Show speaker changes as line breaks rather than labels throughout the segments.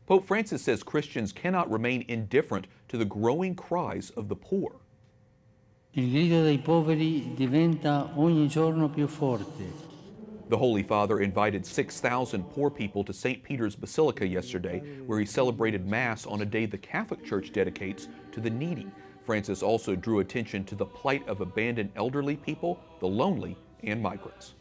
Pope Francis says Christians cannot remain indifferent to the growing cries of the poor.
Il grido dei poveri diventa ogni giorno più forte.
The Holy Father invited 6,000 poor people to St. Peter's Basilica yesterday, where he celebrated Mass on a day the Catholic Church dedicates to the needy. Francis also drew attention to the plight of abandoned elderly people, the lonely, and migrants.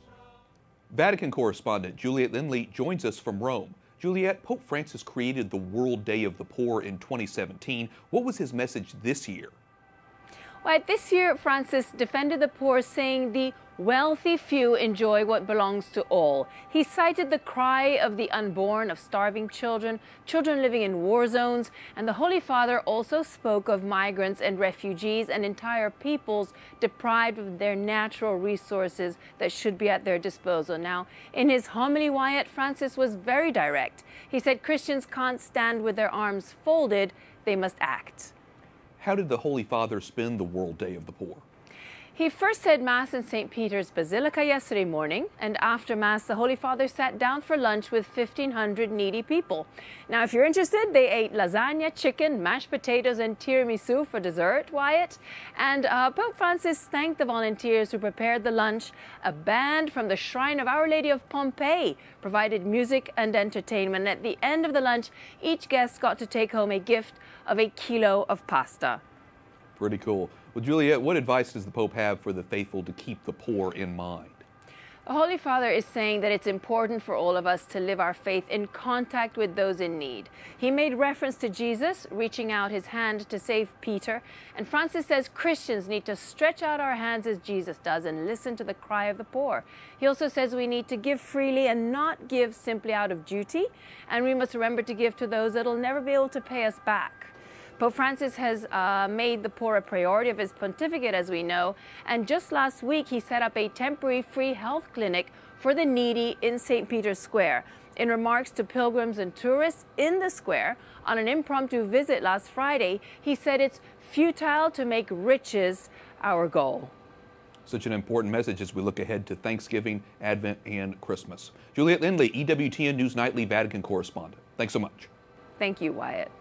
Vatican Correspondent Juliet Linley joins us from Rome. Juliet, Pope Francis created the World Day of the Poor in 2017. What was his message this year?
Well, this year, Francis defended the poor, saying the wealthy few enjoy what belongs to all. He cited the cry of the unborn, of starving children, children living in war zones, and the Holy Father also spoke of migrants and refugees and entire peoples deprived of their natural resources that should be at their disposal. Now, in his homily, Wyatt, Francis was very direct. He said Christians can't stand with their arms folded, they must act.
How did the Holy Father spend the World Day of the Poor?
He first said Mass in St. Peter's Basilica yesterday morning, and after Mass, the Holy Father sat down for lunch with 1,500 needy people. Now, if you're interested, they ate lasagna, chicken, mashed potatoes, and tiramisu for dessert, Wyatt. And Pope Francis thanked the volunteers who prepared the lunch. A band from the Shrine of Our Lady of Pompeii provided music and entertainment. At the end of the lunch, each guest got to take home a gift of a kilo of pasta.
Pretty cool. Well, Juliet, what advice does the Pope have for the faithful to keep the poor in mind?
The Holy Father is saying that it's important for all of us to live our faith in contact with those in need. He made reference to Jesus reaching out his hand to save Peter, and Francis says Christians need to stretch out our hands as Jesus does and listen to the cry of the poor. He also says we need to give freely and not give simply out of duty, and we must remember to give to those that will never be able to pay us back. Pope Francis has made the poor a priority of his pontificate, as we know, and just last week he set up a temporary free health clinic for the needy in St. Peter's Square. In remarks to pilgrims and tourists in the square on an impromptu visit last Friday, he said it's futile to make riches our goal.
Such an important message as we look ahead to Thanksgiving, Advent, and Christmas. Juliet Linley, EWTN News Nightly Vatican Correspondent. Thanks so much.
Thank you, Wyatt.